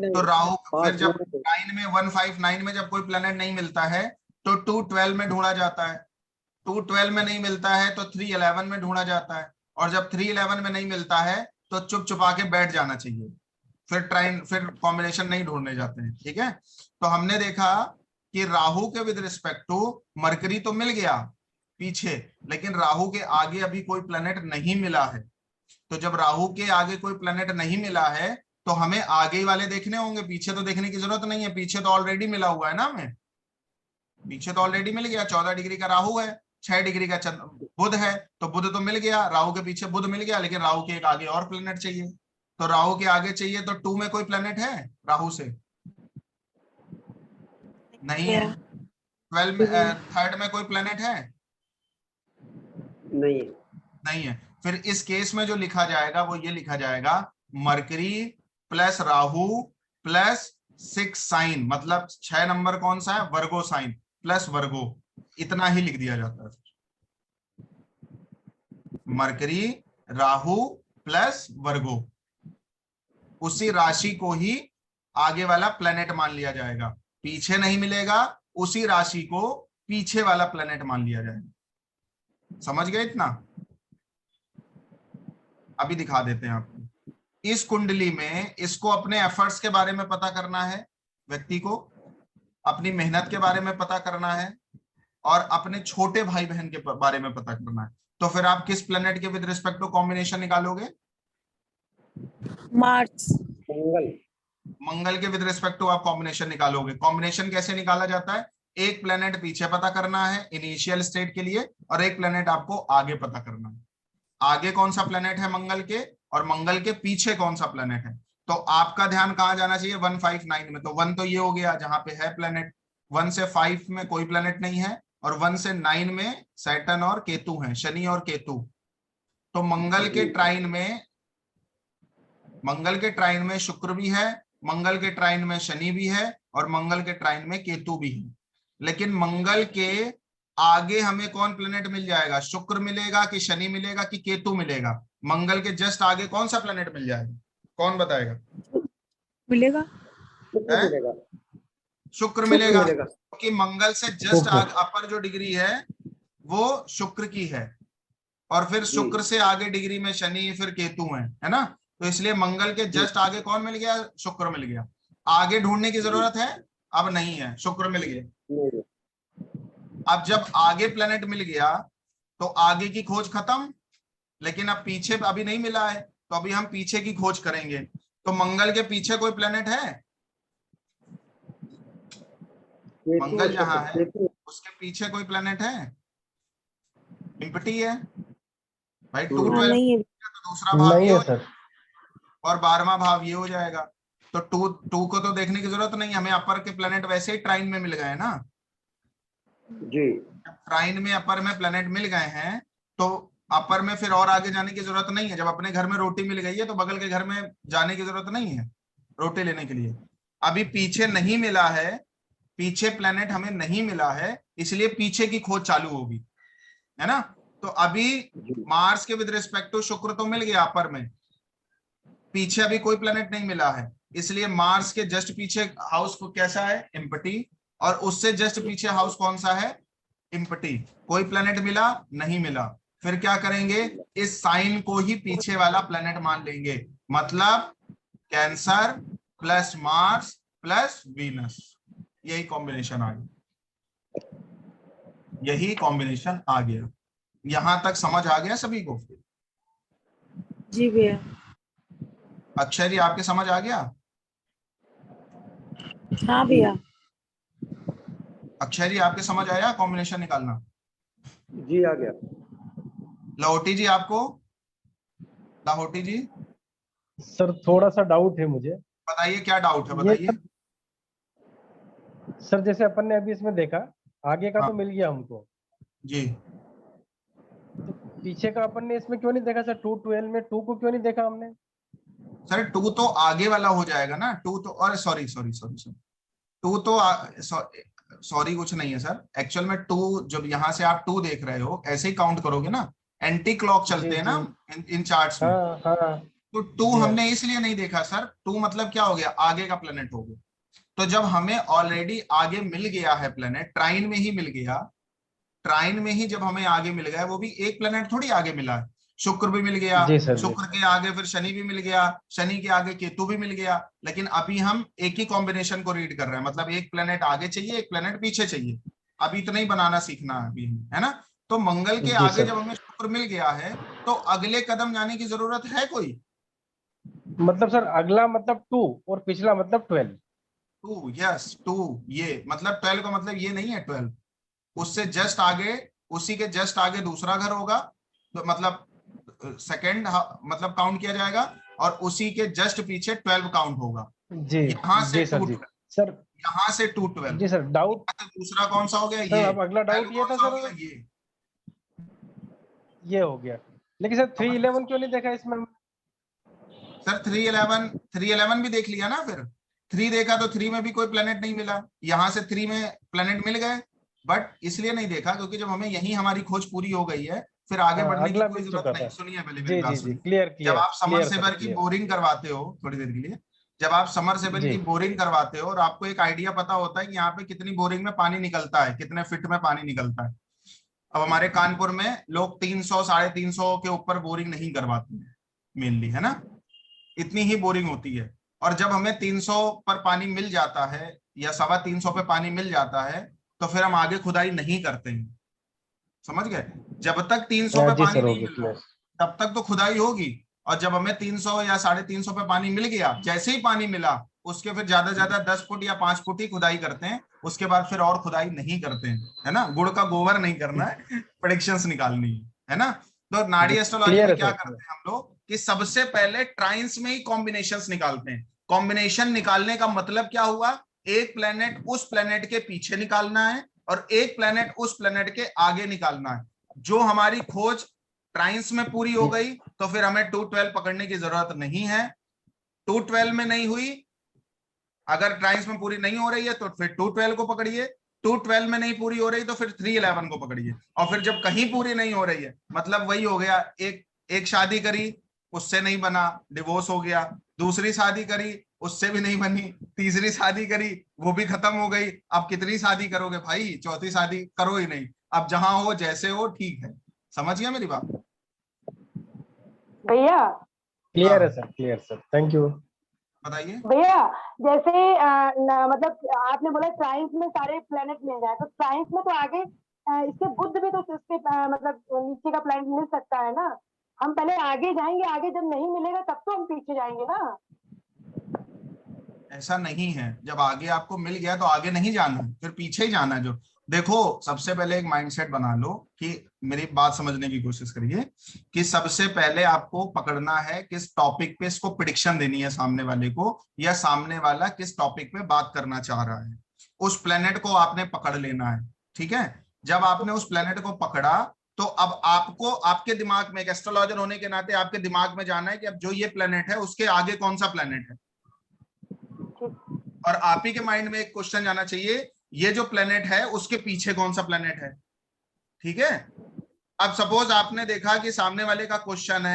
तो राहु फिर जब ट्राइन में 159 में जब कोई प्लेनेट नहीं मिलता है तो 212 में ढूंढा जाता है। 212 में नहीं मिलता है तो 311 में ढूंढा जाता है, और जब 311 में नहीं मिलता है तो चुप चुपा के बैठ जाना चाहिए, फिर कॉम्बिनेशन नहीं ढूंढने जाते हैं। ठीक है, तो हमने देखा कि राहु के विद रिस्पेक्ट टू मरकरी तो मिल गया पीछे, लेकिन राहु के आगे अभी कोई प्लेनेट नहीं मिला है। तो जब राहु के आगे कोई प्लेनेट नहीं मिला है तो हमें आगे वाले देखने होंगे, पीछे तो देखने की जरूरत नहीं है, पीछे तो ऑलरेडी मिला हुआ है ना हमें। पीछे तो ऑलरेडी मिल गया, 14 डिग्री का राहु है, 6 डिग्री का बुध है, तो बुध तो मिल गया, राहु के पीछे बुध मिल गया, लेकिन राहु के एक आगे और प्लेनेट चाहिए। तो राहु के आगे चाहिए तो 2 में कोई प्लेनेट है राहु से? नहीं है। 12 में, 3rd में कोई प्लेनेट है? नहीं है। फिर इस केस में जो लिखा जाएगा वो ये लिखा जाएगा, Mercury plus Rahu plus 6 sign, मतलब 6 नंबर कौन सा है? वर्गो साइन प्लस वर्गो, इतना ही लिख दिया जाता है। मरकरी राहु प्लस वर्गो, उसी राशि को ही आगे वाला प्लेनेट मान लिया जाएगा। पीछे नहीं मिलेगा, उसी राशि को पीछे वाला प्लेनेट मान लिया जाएगा। समझ गए इतना? अभी दिखा देते हैं आपको। इस कुंडली में इसको अपने एफर्ट्स के बारे में पता करना है, व्यक्ति को अपनी मेहनत के बारे में पता करना है और अपने छोटे भाई बहन के बारे में पता करना है। तो फिर आप किस प्लेनेट के विद रिस्पेक्ट टू कॉम्बिनेशन निकालोगे? मार्स। मंगल। मंगल के विद रिस्पेक्ट टू आप कॉम्बिनेशन निकालोगे। कॉम्बिनेशन कैसे निकाला जाता है? एक प्लेनेट पीछे पता करना है इनिशियल स्टेट के लिए और एक प्लेनेट आपको आगे पता करना है। आगे कौन सा प्लेनेट है मंगल के और मंगल के पीछे कौन सा प्लेनेट है। तो आपका ध्यान कहां जाना चाहिए? 159 में। तो 1 तो ये हो गया जहां पे है प्लेनेट, 1 से 5 में कोई प्लेनेट नहीं है और 1 से 9 में सैटर्न और केतु हैं, शनि और केतु। तो मंगल के ट्राइन में शुक्र भी है, मंगल के ट्राइन में शनि भी है और मंगल के ट्राइन में केतु भी है। लेकिन मंगल के आगे हमें कौन प्लेनेट मिल जाएगा? शुक्र मिलेगा कि शनि मिलेगा कि केतु मिलेगा? मंगल के जस्ट आगे कौन सा प्लेनेट मिल जाएगा? कौन बताएगा? मिलेगा। शुक्र मिलेगा, क्योंकि मंगल से जस्ट अपर जो डिग्री है वो शुक्र की है और फिर शुक्र से आगे डिग्री में शनि फिर केतु है ना। तो इसलिए मंगल के जस्ट आगे कौन मिल गया? शुक्र मिल गया। आगे ढूंढने की जरूरत है? अब नहीं है, शुक्र मिल गया। अब जब आगे प्लेनेट मिल गया तो आगे की खोज खत्म, लेकिन अब पीछे अभी नहीं मिला है तो अभी हम पीछे की खोज करेंगे। तो मंगल के पीछे कोई प्लेनेट है? मंगल जहां है उसके पीछे कोई प्लेनेट है? एम्प्टी है भाई। 212 नहीं है। तो दूसरा भाव नहीं ये है हो सर। और 12वां भाव ये हो जाएगा। तो टू को तो देखने की जरूरत नहीं, हमें अपर के प्लेनेट वैसे ही ट्राइन में मिल गए ना जी। ट्राइन में अपर में प्लेनेट मिल गए हैं तो अपर में फिर और आगे जाने की जरूरत नहीं है। जब अपने घर में रोटी मिल गई है तो बगल के घर में जाने की जरूरत नहीं है रोटी लेने के लिए। अभी पीछे नहीं मिला है, पीछे प्लेनेट हमें नहीं मिला है, इसलिए पीछे की खोज चालू होगी, है ना। तो अभी मार्स के विद रिस्पेक्ट टू शुक्र तो मिल गया अपर में, पीछे अभी कोई प्लेनेट नहीं मिला है, इसलिए मार्स के जस्ट पीछे हाउस को कैसा है? एम्प्टी। और उससे जस्ट पीछे हाउस कौन सा है? एम्प्टी। कोई प्लेनेट मिला? नहीं मिला। फिर क्या करेंगे? इस साइन को ही पीछे वाला प्लेनेट मान लेंगे, मतलब cancer plus Mars plus Venus. यही कॉम्बिनेशन आ गया, यही कॉम्बिनेशन आ गया। यहां तक समझ आ गया सभी को? जी भैया। अक्षय जी आपके समझ आ गया? हाँ भैया। अक्षय जी आपके समझ आया कॉम्बिनेशन निकालना? जी आ गया। लाहौटी जी आपको? लाहौटी जी सर थोड़ा सा डाउट है मुझे। बताइए क्या डाउट है, बताइए। सर जैसे अपन ने अभी इसमें देखा आगे का हाँ। तो मिल गया हमको, जी तो पीछे का अपन ने इसमें क्यों नहीं देखा सर? 212 में 2 को क्यों नहीं देखा हमने? सर 2 तो आगे वाला हो जाएगा ना। 2 तो, और सॉरी सॉरी सॉरी सॉरी 2 तो सॉरी कुछ नहीं है सर। एक्चुअल में 2 जब यहाँ से आप 2 देख रहे हो ऐसे ही काउंट करोगे ना, एंटी क्लॉक चलते हैं ना इन चार्ट्स में। हाँ हाँ। तो 2 हमने इसलिए नहीं देखा सर। 2 मतलब क्या हो गया? आगे का प्लेनेट हो गया। तो जब हमें ऑलरेडी आगे मिल गया है प्लेनेट, ट्राइन में ही मिल गया, ट्राइन में ही जब हमें आगे मिल गया, वो भी एक प्लेनेट थोड़ी आगे मिला है, शुक्र भी मिल गया, जी सर, शुक्र के आगे फिर शनि भी मिल गया, शनि के आगे केतु भी मिल गया। लेकिन अभी हम एक ही कॉम्बिनेशन को रीड कर रहे हैं, मतलब एक प्लेनेट आगे चाहिए एक प्लेनेट पीछे चाहिए। अभी इतना ही बनाना सीखना है अभी, है ना। तो मंगल के आगे जब हमें शुक्र मिल गया है तो अगले कदम जाने की जरूरत है कोई? मतलब सर अगला मतलब 2 और पिछला मतलब 12। 2, यस 2। ये मतलब 12 का मतलब ये नहीं है 12, उससे जस्ट आगे, उसी के जस्ट आगे दूसरा घर होगा, तो मतलब सेकंड मतलब काउंट किया जाएगा, और उसी के जस्ट पीछे 12 काउंट होगा। जी यहाँ से जी सर। 2 जी सर। यहाँ से 212। जी सर डाउट दूसरा कौन सा हो गया? सर, ये। अब अगला डाउट ये था कौन सा हो सर, गया? ये हो गया। लेकिन सर 311 क्यों नहीं देखा इसमें? सर 311 भी देख लिया ना। फिर 3 देखा तो 3 में भी कोई प्लेनेट नहीं मिला, यहाँ से 3 में प्लेनेट मिल गए, बट इसलिए नहीं देखा क्योंकि जब हमें यहीं हमारी खोज पूरी हो गई है, फिर आगे बढ़ने की अगला कोई मिल जरूरत चुका नहीं। था। सुनिए पहले मेरी जी बात जी जी, सुनिए। क्लियर जब क्लियर आप समर क्लियर सेवर सर, की क्लियर। बोरिंग करवाते हो, थोड़ी देर के लिए, जब आप समर सेवर जी की बोरिंग करवाते हो और आपको एक आइडिया पता होता है कि यहाँ पे कितनी बोरिंग में पानी निकलता है, कितने फिट में पानी निकलता है। अब हमारे कानपुर में लोग 300 350 के ऊपर बोरिंग नहीं करवाते हैं, मेनली, है ना, इतनी ही बोरिंग होती है। और जब हमें 300 पर पानी मिल जाता है या 325 पे पानी मिल जाता है तो फिर हम आगे खुदाई नहीं करते हैं, समझ गए। जब तक 300 पे जी पानी सर, नहीं ओके मिल रहा क्लियर। तब तक तो खुदाई होगी। और जब हमें 300 या 350 पे पानी मिल गया, जैसे ही पानी मिला उसके फिर ज्यादा से ज्यादा 10 फुट या 5 फुट ही खुदाई करते हैं, उसके बाद फिर और खुदाई नहीं करते हैं, है ना। गुड़ का गोबर नहीं करना है, प्रेडिक्शंस निकालनी है ना। तो नाड़ी एस्ट्रोलॉजी क्लियर में है क्या सर। करते हैं हम लोग कि सबसे पहले ट्राइन्स में ही कॉम्बिनेशंस निकालते हैं। कॉम्बिनेशन निकालने का मतलब क्या हुआ, एक प्लेनेट उस प्लेनेट के पीछे निकालना है और एक प्लेनेट उस प्लेनेट के आगे निकालना है। जो हमारी खोज ट्राइन्स में पूरी हो गई तो फिर हमें 212 पकड़ने की जरूरत नहीं है। 212 में नहीं हुई, अगर ट्राइन्स में पूरी नहीं हो रही है तो फिर 212 को पकड़िए। 212 में नहीं पूरी हो रही तो फिर 311 को पकड़िए। और फिर जब कहीं पूरी नहीं हो रही है, मतलब वही हो गया, एक शादी करी उससे नहीं बना, डिवोर्स हो गया, दूसरी शादी करी उससे भी नहीं बनी, तीसरी शादी करी वो भी खत्म हो गई, अब कितनी शादी करोगे भाई, चौथी शादी करो ही नहीं। अब जहां हो जैसे हो ठीक है, समझ गया मेरी बात। भैया क्लियर है sir, clear sir, thank you. बताइए। भैया जैसे मतलब आपने बोला साइंस में सारे प्लेनेट मिल जाए, तो साइंस में तो आगे इसके बुध भी तो इसके मतलब नीचे का प्लेनेट मिल सकता है ना। हम पहले आगे जाएंगे, आगे जब नहीं मिलेगा तब तो हम पीछे जाएंगे ना। ऐसा नहीं है, जब आगे आपको मिल गया तो आगे नहीं जाना है, फिर पीछे ही जाना है। जो देखो, सबसे पहले एक माइंडसेट बना लो कि मेरी बात समझने की कोशिश करिए कि सबसे पहले आपको पकड़ना है किस टॉपिक पे इसको प्रिडिक्शन देनी है सामने वाले को, या सामने वाला किस टॉपिक पे बात करना चाह रहा है, उस प्लेनेट को आपने पकड़ लेना है। ठीक है, जब आपने उस प्लेनेट को पकड़ा तो अब आपको आपके दिमाग में, एक एस्ट्रोलॉजर होने के नाते आपके दिमाग में जाना है कि अब जो ये प्लेनेट है उसके आगे कौन सा प्लेनेट है। और आप ही के माइंड में एक क्वेश्चन जाना चाहिए, ये जो प्लेनेट है उसके पीछे कौन सा प्लेनेट है। ठीक है, अब सपोज आपने देखा कि सामने वाले का क्वेश्चन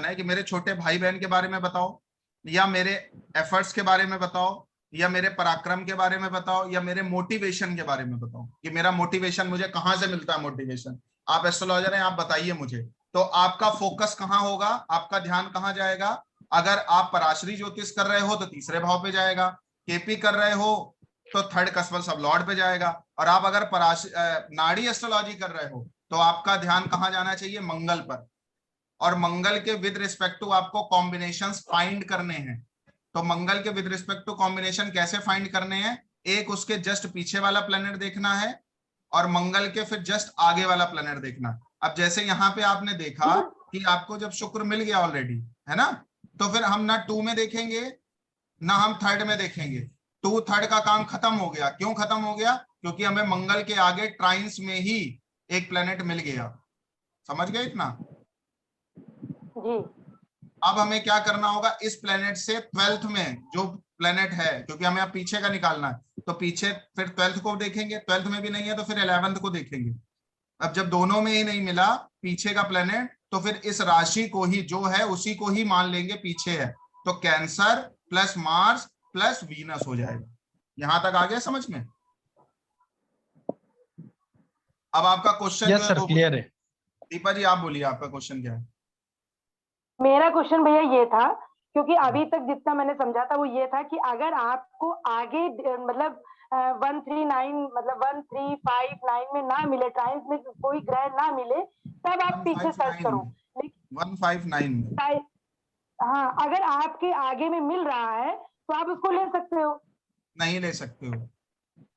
है कि मेरे छोटे भाई बहन के बारे में बताओ, या मेरे एफर्ट्स के बारे में बताओ, या मेरे पराक्रम के बारे में बताओ, या मेरे मोटिवेशन के बारे में बताओ कि मेरा मोटिवेशन, मुझे कहां से मिलता है मोटिवेशन। आप एस्ट्रोलॉजर हैं, आप बताइए मुझे। तो आपका फोकस कहां होगा, आपका ध्यान कहां जाएगा। अगर आप पराशरी ज्योतिष कर रहे हो तो तीसरे भाव पे जाएगा, केपी कर रहे हो तो थर्ड कस्बल सब लॉर्ड पे जाएगा, और आप अगर नाड़ी एस्ट्रोलॉजी कर रहे हो तो आपका ध्यान कहां जाना चाहिए, मंगल पर। और मंगल के विद रिस्पेक्ट टू आपको कॉम्बिनेशंस फाइंड करने हैं। तो मंगल के विद रिस्पेक्ट टू कॉम्बिनेशन कैसे फाइंड करने हैं, एक उसके जस्ट पीछे वाला प्लेनेट देखना है और मंगल के फिर जस्ट आगे वाला प्लेनेट देखना। अब जैसे यहाँ पे आपने देखा कि आपको जब शुक्र मिल गया ऑलरेडी, है ना, तो फिर हम ना 2 में देखेंगे ना हम 3rd में देखेंगे। 2 3rd का काम खत्म हो गया। क्यों खत्म हो गया, क्योंकि हमें मंगल के आगे ट्राइन्स में ही एक प्लेनेट मिल गया। समझ गए इतना। जी अब हमें क्या करना होगा, इस प्लेनेट से 12th में जो प्लेनेट है, क्योंकि हमें अब पीछे का निकालना है, तो पीछे फिर 12th को देखेंगे, 12th में भी नहीं है तो फिर 11th को देखेंगे। अब जब दोनों में ही नहीं मिला पीछे का प्लेनेट, तो फिर इस राशि को ही जो है उसी को ही मान लेंगे पीछे है। तो cancer plus Mars plus Venus हो जाएगा। यहां तक आ गया समझ में। अब आपका क्वेश्चन यस सर, क्लियर है। दीपा जी आप बोलिए, आपका क्वेश्चन क्या है। मेरा क्वेश्चन भैया ये था, क्योंकि अभी तक जितना मैंने समझा था वो ये था कि अगर आपको आगे मतलब 139 मतलब 1359 में ना मिले, ट्राइन्स में कोई ग्रह ना मिले, तब आप पीछे सर्च करो। 159 में हाँ, अगर आपके आगे में मिल रहा है तो आप उसको ले सकते हो। नहीं ले सकते हो।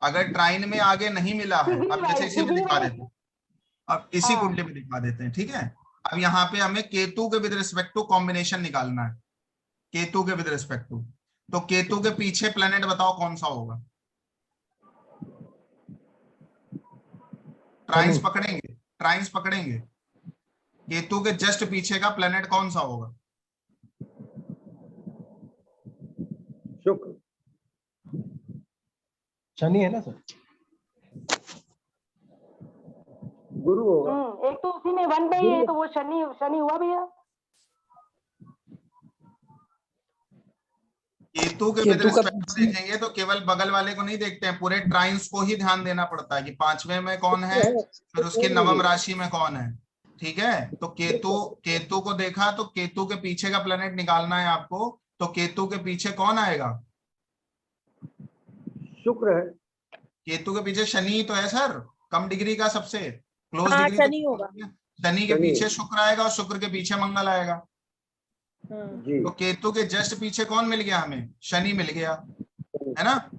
अगर ट्राइन में आगे नहीं मिला है, अब जैसे इसी में दिखा देते हैं, अब इसी कुंडली में दिखा देते हैं। ठीक है, अब यहाँ पे हमें केतु के विद रिस्पेक्ट टू कॉम्बिनेशन निकालना है। केतु के विद रिस्पेक्ट टू, तो केतु के पीछे प्लेनेट बताओ कौन सा होगा। ट्राइन्स पकड़ेंगे, केतु के जस्ट पीछे का प्लेनेट कौन सा होगा। शुक्र। शनि है ना सर। गुरु होगा। एक तो उसी में 1 पे ही है, तो वो शनि हुआ भैया। केतु के विद रिस्पेक्ट देखेंगे तो केवल बगल वाले को नहीं देखते हैं, पूरे ट्राइन्स को ही ध्यान देना पड़ता है कि 5वें में कौन है, फिर उसकी नवम राशि में कौन है। ठीक है, तो केतु को देखा तो केतु के पीछे का प्लेनेट निकालना है आपको, तो केतु के पीछे कौन आएगा? शुक्र है। केतु के पीछे शनि तो है सर, कम डिग्री का सबसे क्लोज हाँ, डिग्री शनि होगा। शनि के शनि। पीछे शुक्र आएगा और शुक्र के पीछे मंगल आएगा। जी। तो केतु के जस्ट पीछे कौन मिल गया हमें? शनि मिल गया, है ना?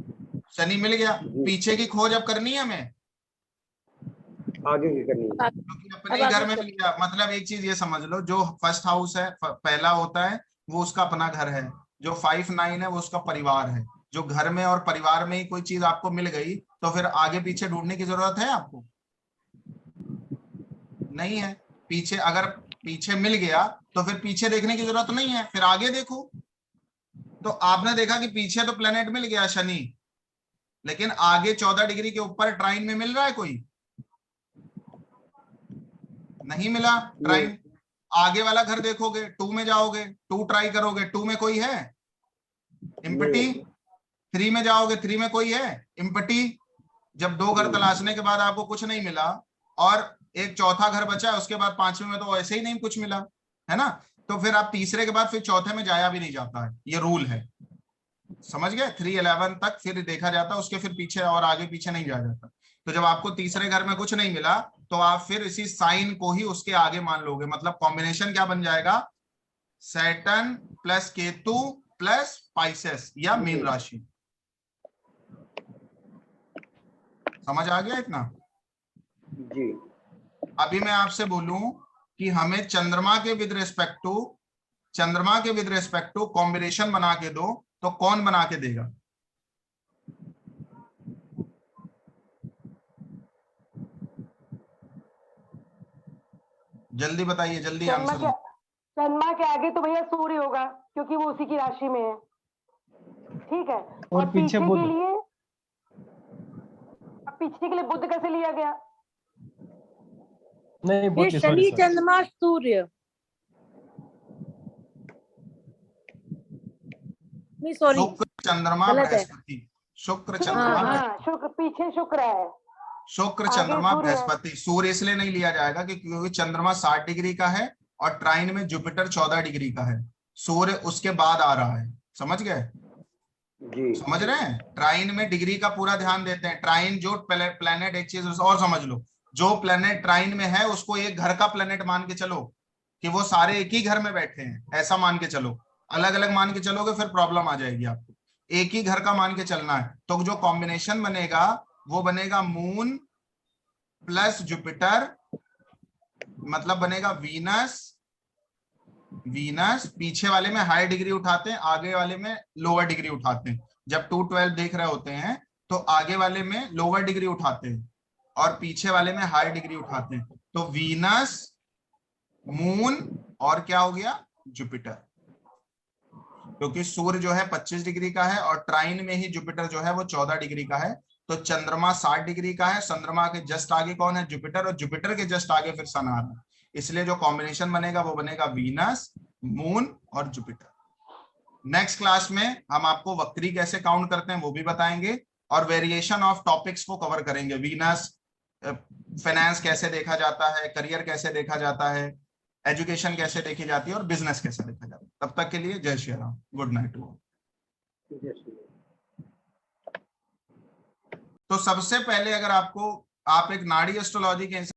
शनि मिल गया। पीछे की खोज अब करनी है हमें, आगे की करनी है। क्योंकि अपने ही घर में मिल गया। मतलब एक चीज ये समझ लो, जो फर्स्ट हाउस है, पहला होता है, वो उसका अपना घर है। जो 5-9 है वो उसका परिवार है। जो घर में और परिवार में ही कोई चीज आपको मिल गई तो फिर आगे पीछे ढूंढने की जरूरत है आपको? नहीं है। पीछे अगर पीछे मिल गया तो फिर पीछे देखने की जरूरत नहीं है, फिर आगे देखो। तो आपने देखा कि पीछे तो प्लेनेट मिल गया शनि, लेकिन आगे 14 डिग्री के ऊपर ट्राइन में मिल रहा है कोई? नहीं मिला ट्राइन। आगे वाला घर देखोगे, 2 में जाओगे, 2 ट्राई करोगे, 2 में कोई है? एम्प्टी। 3 में जाओगे, 3 में कोई है? एम्प्टी। जब 2 घर तलाशने के बाद आपको कुछ नहीं मिला और एक चौथा घर बचा है, उसके बाद 5वें में तो ऐसे ही नहीं कुछ मिला, है ना? तो फिर आप तीसरे के बाद फिर चौथे में जाया भी नहीं जाता है, ये रूल है। समझ गए? 3-11 तक फिर देखा जाता है, उसके फिर पीछे और आगे पीछे नहीं जाया जाता। तो जब आपको तीसरे घर में कुछ नहीं मिला तो आप फिर इसी साइन को ही उसके आगे मान लोगे। मतलब कॉम्बिनेशन क्या बन जाएगा? Saturn plus Ketu plus Pisces या मीन राशि। समझ आ गया इतना? जी। अभी मैं आपसे बोलूं कि हमें चंद्रमा के विद रिस्पेक्ट टू कॉम्बिनेशन बना के दो, तो कौन बना के देगा? जल्दी बताइए, जल्दी आंसर दो। चंद्रमा के आगे तो भैया सूर्य होगा, क्योंकि वो उसी की राशि में है। ठीक है। और पीछे बुध। के लिए, अब पीछे के लिए बुध कैसे लिया गया? नहीं ये बुध, शनि, सॉरी चंद्रमा, सूर्य। नहीं सॉरी, शुक्र चंद्रमा गलत है। बृहस्पति। शुक्र चंद्रमा हाँ, शुक्र पीछे शुक्र है। शुक्र आगे चंद्रमा सूर्य है। बृहस्पति। सूर्य इसलिए नहीं लिया जाएगा कि क्योंकि चंद्रमा 60 डिग्री का है और ट्राइन में जुपिटर 14 डिग्री का है। सूर्य उसके बाद आ रहा है। समझ गए? जी। समझ रहे हैं? ट्राइन में डिग्री का पूरा ध्यान देते हैं। ट्राइन जो प्लेनेट, एक चीज और समझ लो, जो प्लेनेट ट्राइन में है उसको एक घर का प्लेनेट मान के चलो, कि वो सारे एक ही घर में बैठे हैं, ऐसा मान के चलो। अलग अलग मान के चलोगे फिर प्रॉब्लम आ जाएगी आपको। एक ही घर का मान के चलना है। तो जो कॉम्बिनेशन बनेगा वो बनेगा मून प्लस जुपिटर, मतलब बनेगा वीनस। पीछे वाले में हाई डिग्री उठाते हैं, आगे वाले में लोअर डिग्री उठाते हैं। जब 2-12 देख रहे होते हैं तो आगे वाले में लोअर डिग्री उठाते हैं और पीछे वाले में हाई डिग्री उठाते हैं। तो वीनस, मून और क्या हो गया? जुपिटर। क्योंकि सूर्य जो है 25 डिग्री का है और ट्राइन में ही जुपिटर जो है वो 14 डिग्री का है। तो चंद्रमा 60 डिग्री का है, चंद्रमा के जस्ट आगे कौन है? जुपिटर, और जुपिटर के जस्ट आगे फिर सन आ रहा है। इसलिए जो कॉम्बिनेशन बनेगा वो बनेगा वीनस, मून और जुपिटर। नेक्स्ट क्लास में हम आपको वक्री कैसे काउंट करते हैं वो भी बताएंगे और वेरिएशन ऑफ टॉपिक्स को कवर करेंगे। वीनस, फाइनेंस कैसे देखा जाता है, करियर कैसे देखा जाता है, एजुकेशन कैसे देखी जाती है और बिजनेस कैसे देखा जाता है। तब तक के लिए जय श्री राम, गुड नाइट। तो सबसे पहले अगर आप एक नाड़ी एस्ट्रोलॉजी के